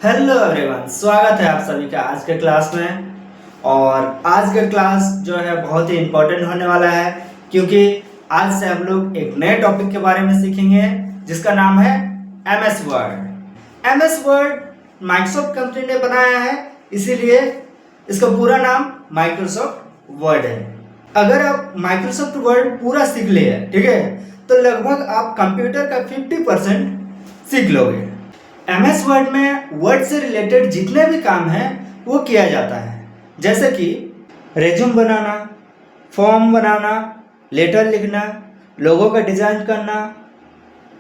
Hello everyone, स्वागत है आप सभी का आज के क्लास में। और आज का क्लास जो है बहुत ही इम्पोर्टेंट होने वाला है, क्योंकि आज से हम लोग एक नए टॉपिक के बारे में सीखेंगे जिसका नाम है MS word. MS word Microsoft company ने बनाया है, इसीलिए इसका पूरा नाम माइक्रोसॉफ्ट वर्ड है। अगर आप माइक्रोसॉफ्ट वर्ड पूरा सीख लिए, ठीक है, तो लगभग आप कंप्यूटर का 50% सीख लोगे। एमएस वर्ड में वर्ड से रिलेटेड जितने भी काम हैं वो किया जाता है, जैसे कि रेज्यूम बनाना, फॉर्म बनाना, लेटर लिखना, लोगो का डिज़ाइन करना,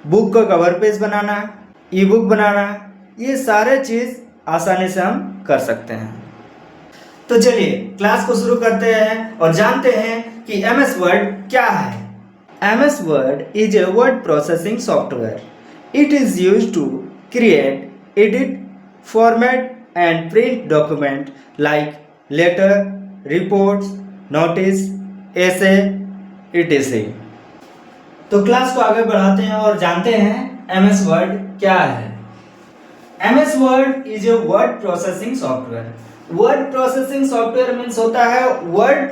बुक का कवर पेज बनाना, ई बुक बनाना, ये सारे चीज़ आसानी से हम कर सकते हैं। तो चलिए क्लास को शुरू करते हैं और जानते हैं कि एमएस वर्ड क्या है। MS word is a word processing software. It is used to create, edit, format and print document like letter, reports, notice, essay, etc. तो क्लास को आगे बढ़ाते हैं और जानते हैं एमएस वर्ड क्या है। MS word is a word processing software. Word processing software means होता है वर्ड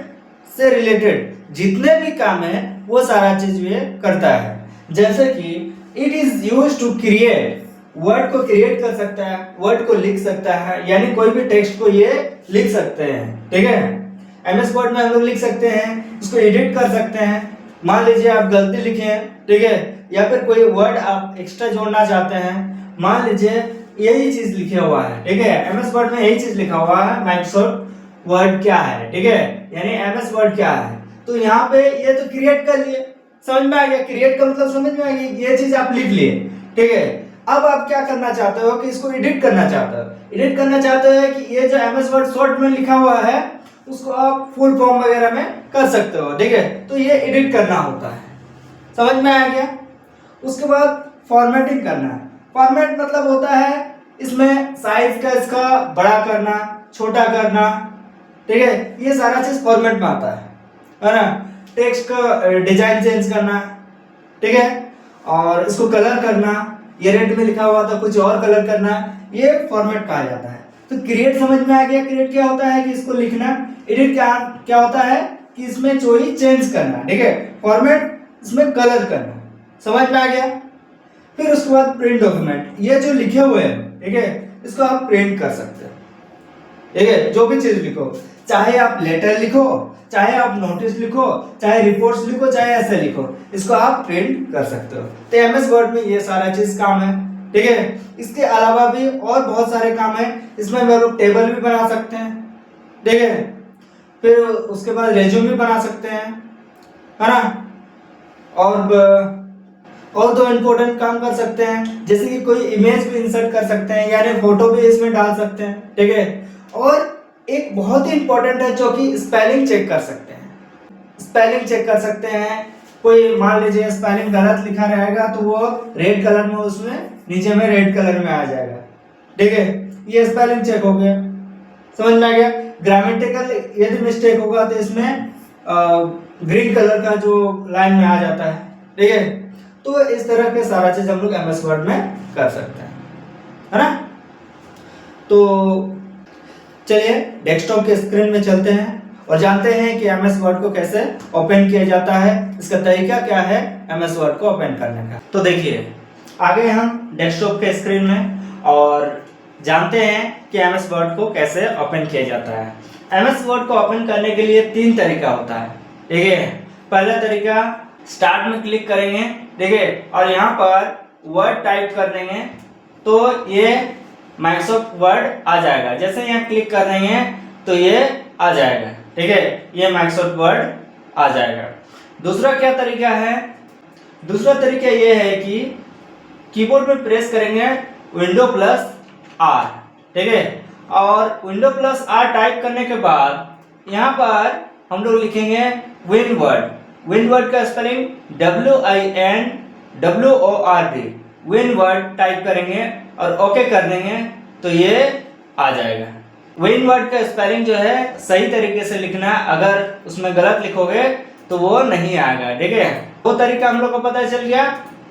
से रिलेटेड जितने भी काम है वो सारा चीज ये करता है। जैसे कि it is use to create, word को क्रिएट कर सकता है, वर्ड को लिख सकता है, यानी कोई भी टेक्स्ट को ये लिख सकते हैं, ठीक है। एमएस वर्ड में हम लोग लिख सकते हैं, इसको एडिट कर सकते हैं। मान लीजिए आप गलती लिखे हैं, ठीक है, या फिर कोई वर्ड आप एक्स्ट्रा जोड़ना चाहते हैं, मान लीजिए यही चीज लिखे हुआ है, ठीक है, एमएस वर्ड में यही चीज लिखा हुआ है, माइक्रोसॉफ्ट वर्ड क्या है, ठीक है, यानी एमएस वर्ड क्या है। तो यहाँ पे ये तो क्रिएट कर लिए, समझ में आ गया, क्रिएट का मतलब समझ में आ गया, ये चीज आप लिख लिए, ठीक है। अब आप क्या करना चाहते हो कि इसको एडिट करना चाहते हो। एडिट करना चाहते हो कि ये जो एमएस वर्ड शॉर्ट में लिखा हुआ है उसको आप फुल फॉर्म वगैरह में कर सकते हो, ठीक है। तो ये एडिट करना होता है, समझ में आ गया। उसके बाद फॉर्मेटिंग करना है। फॉर्मेट मतलब होता है इसमें साइज का इसका बड़ा करना, छोटा करना, ठीक है, ये सारा चीज फॉर्मेट में आता है ना। टेक्स्ट का डिजाइन चेंज करना, ठीक है, और इसको कलर करना, ये रेड में लिखा हुआ था कुछ और कलर करना, ये फॉर्मेट कहा जाता है। तो क्रिएट समझ में आ गया, क्रिएट क्या होता है कि इसको लिखना। एडिट क्या होता है कि इसमें कोई चेंज करना, ठीक है। फॉर्मेट इसमें कलर करना, समझ में आ गया। फिर उसके बाद प्रिंट डॉक्यूमेंट, ये जो लिखे हुए हैं, ठीक है, इसको आप प्रिंट कर सकते हो, ठीक है। जो भी चीज लिखो, चाहे आप लेटर लिखो, चाहे आप नोटिस लिखो, चाहे रिपोर्ट्स लिखो, चाहे ऐसे लिखो, इसको आप प्रिंट कर सकते हो। तो एमएस वर्ड में ये सारा चीज काम है, ठीक है। इसके अलावा भी और बहुत सारे काम है, इसमें हम लोग टेबल भी बना सकते हैं, ठीक है। फिर उसके बाद रेज्यूम भी बना सकते हैं, है ना। और दो इम्पोर्टेंट काम कर सकते हैं, जैसे कि कोई इमेज भी इंसर्ट कर सकते हैं, यानी फोटो भी इसमें डाल सकते हैं, ठीक है। और एक बहुत ही इंपॉर्टेंट है जो कि स्पेलिंग चेक कर सकते हैं। स्पेलिंग चेक कर सकते हैं, कोई मान लीजिए स्पेलिंग गलत लिखा रहेगा तो वो रेड कलर में उसमें नीचे में रेड कलर में आ जाएगा, ठीक है, ये स्पेलिंग चेक हो गया, समझ में आ गया। ग्रामेटिकल यदि मिस्टेक होगा तो इसमें ग्रीन कलर का जो लाइन में आ जाता है, ठीक है। तो इस तरह के सारा चीज हम लोग एमएस वर्ड में कर सकते हैं, है ना। तो चलिए डेस्कटॉप के स्क्रीन में चलते हैं और जानते हैं कि एमएस वर्ड को कैसे ओपन किया जाता है, इसका तरीका क्या है एमएस वर्ड को ओपन करने का। तो देखिए आ गए हम डेस्कटॉप के स्क्रीन में और जानते हैं कि एमएस वर्ड को कैसे ओपन किया जाता है। एमएस वर्ड को ओपन करने के लिए 3 तरीका होता है, ठीक है। पहला तरीका, स्टार्ट में क्लिक करेंगे, ठीक है, और यहाँ पर वर्ड टाइप कर देंगे तो ये माइक्रोसॉफ्ट वर्ड आ जाएगा। जैसे यहाँ क्लिक कर रहे हैं तो ये आ जाएगा, ठीक है, ये माइक्रोसॉफ्ट वर्ड आ जाएगा। दूसरा क्या तरीका है, दूसरा तरीका ये है कि कीबोर्ड में प्रेस करेंगे Windows+R, ठीक है, और Windows+R टाइप करने के बाद यहाँ पर हम लोग लिखेंगे विन वर्ड। विन वर्ड का spelling WINWORD, win word type करेंगे और ओके कर देंगे तो ये आ जाएगा। विन वर्ड का स्पेलिंग जो है सही तरीके से लिखना, अगर उसमें गलत लिखोगे तो वो नहीं आएगा, ठीक है। 2 तरीका हम लोग को पता चल गया।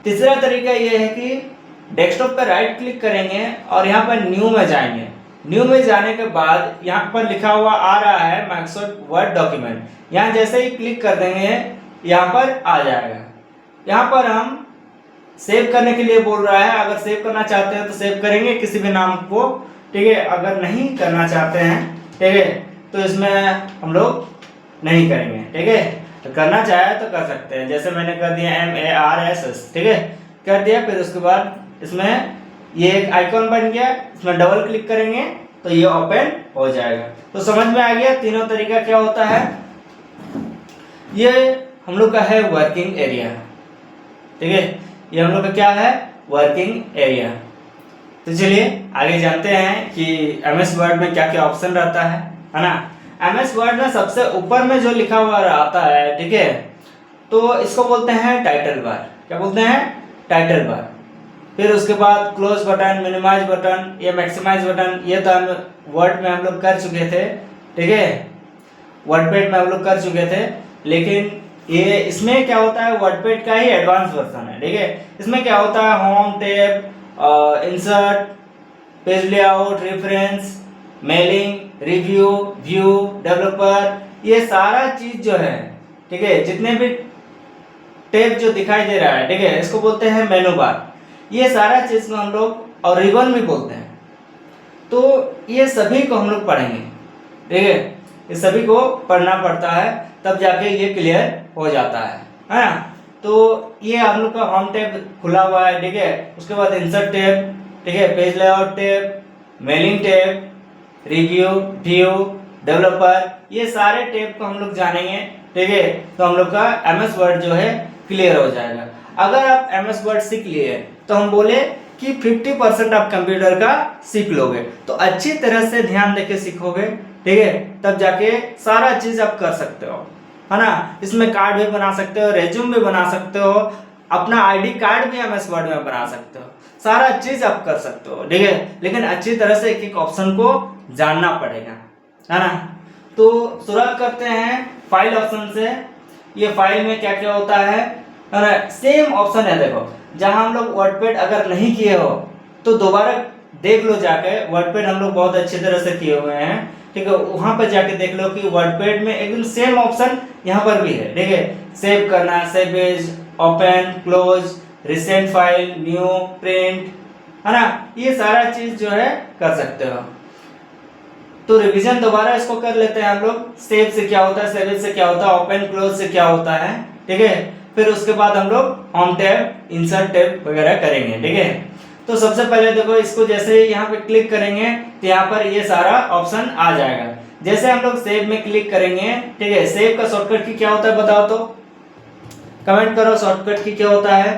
तीसरा तरीका ये है कि डेस्कटॉप पे राइट क्लिक करेंगे और यहाँ पर न्यू में जाएंगे। न्यू में जाने के बाद यहाँ पर लिखा हुआ आ रहा है माइक्रोसॉफ्ट वर्ड डॉक्यूमेंट। यहाँ जैसे ही क्लिक कर देंगे यहाँ पर आ जाएगा। यहाँ पर हम सेव करने के लिए बोल रहा है। अगर सेव करना चाहते हैं तो सेव करेंगे किसी भी नाम को, ठीक है। अगर नहीं करना चाहते हैं, ठीक है, तो इसमें हम लोग नहीं करेंगे, ठीक है। तो करना चाहे तो कर सकते हैं, जैसे मैंने कर दिया MARSS, ठीक है, कर दिया। फिर उसके बाद इसमें ये एक आइकॉन बन गया, इसमें डबल क्लिक करेंगे तो ये ओपन हो जाएगा। तो समझ में आ गया तीनों तरीका क्या होता है। ये हम लोग का है वर्किंग एरिया, ठीक है। ये हम लोग का क्या है, वर्किंग एरिया। तो चलिए आगे जानते हैं कि MS वर्ड में क्या क्या ऑप्शन रहता है ना। MS वर्ड में सबसे ऊपर में जो लिखा हुआ आता है, ठीक है, तो इसको बोलते हैं टाइटल बार। क्या बोलते हैं, टाइटल बार। फिर उसके बाद क्लोज बटन, मिनिमाइज बटन, ये मैक्सिमाइज बटन, ये तो हम वर्ड में हम लोग कर चुके थे, ठीक है, वर्डपैड में हम लोग कर चुके थे। लेकिन ये इसमें क्या होता है, वर्डपैड का ही एडवांस वर्जन है, ठीक है। इसमें क्या होता है, home tab, insert, page layout, reference, mailing, review, view, developer, ये सारा चीज जो है, ठीक है, जितने भी टैब जो दिखाई दे रहा है, ठीक है, इसको बोलते हैं मेनू बार। ये सारा चीज को हम लोग और रिबन भी बोलते हैं। तो ये सभी को हम लोग पढ़ेंगे, ठीक है। ये सभी को पढ़ना पड़ता है, तब जाके ये क्लियर हो जाता है ना। तो ये हम लोग का होम टैब खुला हुआ है, ठीक है। उसके बाद इंसर्ट टैब, ठीक है, page layout tab, mailing tab, review, view, developer, ये सारे टैब को हम लोग जानेंगे, ठीक है। तो हम लोग का MS वर्ड जो है क्लियर हो जाएगा। अगर आप MS वर्ड सीख लिए तो हम बोले कि 50% आप कंप्यूटर का सीख लोगे, तो अच्छी तरह से ध्यान देके सीखोगे, ठीक है, तब जाके सारा चीज आप कर सकते हो, है ना। इसमें कार्ड भी बना सकते हो, रेज्यूम भी बना सकते हो, अपना ID कार्ड भी MS वर्ड में बना सकते हो, सारा चीज आप कर सकते हो, ठीक है। लेकिन अच्छी तरह से एक एक ऑप्शन को जानना पड़ेगा, है ना। तो शुरुआत करते हैं फाइल ऑप्शन से। ये फाइल में क्या क्या होता है ना, सेम ऑप्शन है। देखो, जहां हम लोग वर्डपैड अगर नहीं किए हो तो दोबारा देख लो जाके। वर्डपैड हम लोग बहुत अच्छी तरह से किए हुए हैं, ठीक है, वहां पर जाके देख लो कि वर्डपैड में एकदम सेम ऑप्शन यहाँ पर भी है, ठीक है। सेव करना, save as, open, close, recent file, new, print, है ना, ये सारा चीज जो है कर सकते हो। तो रिवीजन दोबारा इसको कर लेते हैं हम लोग। सेव से क्या होता है, सेव एज से क्या होता है, ओपन क्लोज से क्या होता है, ठीक है। फिर उसके बाद हम लोग होम टैब, इंसर्ट टैब वगैरह करेंगे, ठीक है। तो सबसे पहले देखो, इसको जैसे ही यहाँ पे क्लिक करेंगे तो यहाँ पर ये सारा ऑप्शन आ जाएगा। जैसे हम लोग सेव में क्लिक करेंगे, ठीक है, सेव का शॉर्टकट की क्या होता है बताओ तो, कमेंट करो शॉर्टकट की क्या होता है।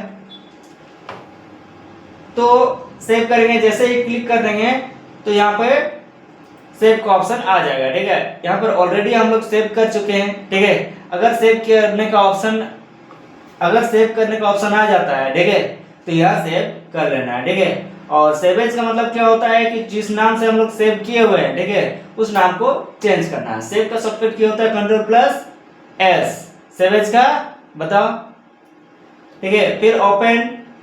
तो सेव करेंगे, जैसे ही क्लिक कर देंगे तो यहाँ पे सेव का ऑप्शन आ जाएगा, ठीक है। यहाँ पर ऑलरेडी हम लोग सेव कर चुके हैं, ठीक है। अगर सेव करने का ऑप्शन आ जाता है, ठीक है, तो यहाँ सेव कर लेना है, ठीक है। और सेवेज का मतलब क्या होता है कि जिस नाम से हम लोग सेव किए हुए हैं, ठीक है, उस नाम को चेंज करना है। सेव का शॉर्टकट क्या होता है, Ctrl+S। सेवेज का बताओ, ठीक है। फिर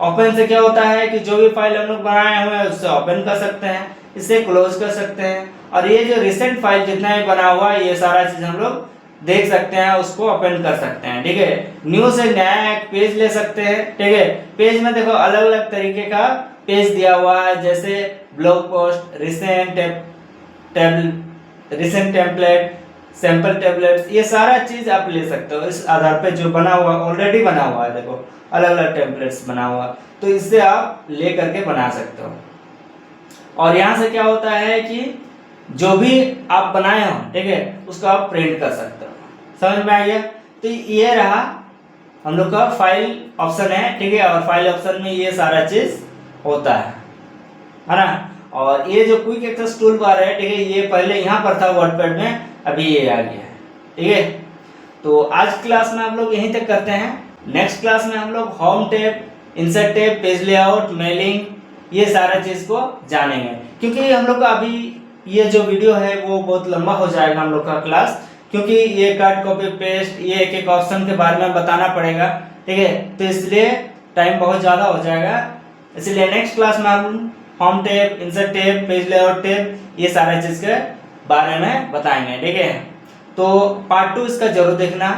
ओपन से क्या होता है कि जो भी फाइल हम लोग बनाए हुए हैं उससे ओपन कर सकते हैं, इसे क्लोज कर सकते हैं। और ये जो रिसेंट फाइल जितना भी बना हुआ है, ये सारा चीज हम लोग देख सकते हैं, उसको ओपन कर सकते हैं, ठीक है। न्यू से नया एक पेज ले सकते हैं, ठीक है। पेज में देखो अलग अलग तरीके का पेज दिया हुआ है, जैसे blog post, recent template, sample templates, ये सारा चीज आप ले सकते हो। इस आधार पे जो बना हुआ ऑलरेडी बना हुआ है, देखो अलग अलग टेम्पलेट्स बना हुआ, तो इससे आप ले करके बना सकते हो। और यहाँ से क्या होता है कि जो भी आप बनाए हो, ठीक है, उसको आप प्रिंट कर सकते हो। समझ में आ गया। तो ये रहा हम लोग का फाइल ऑप्शन है, ठीक है। और फाइल ऑप्शन में ये सारा चीज होता है ना। और ये जो क्विक एक्सेस टूल बार है, ठीक है, ये पहले यहाँ पर था वर्डपैड में, अभी ये आ गया है, ठीक है। तो आज क्लास में हम लोग यहीं तक करते हैं। नेक्स्ट क्लास में हम लोग home tab, insert tab, page layout, mailing, ये सारा चीज को जानेंगे। क्योंकि हम लोग का अभी ये जो वीडियो है वो बहुत लंबा हो जाएगा हम लोग का क्लास, क्योंकि ये कट कॉपी पेस्ट, ये एक एक ऑप्शन के बारे में बताना पड़ेगा, ठीक है। तो इसलिए टाइम बहुत ज़्यादा हो जाएगा, इसलिए नेक्स्ट क्लास में हम home tab, insert tab, page layout tab, ये सारे चीज के बारे में बताएंगे। ठीक है, तो पार्ट 2 इसका जरूर देखना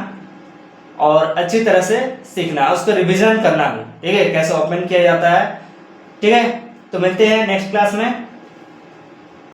और अच्छी तरह से सीखना, उसको रिवीजन करना भी। ठीक है, कैसे ओपन किया जाता है। ठीक है, तो मिलते हैं नेक्स्ट क्लास में।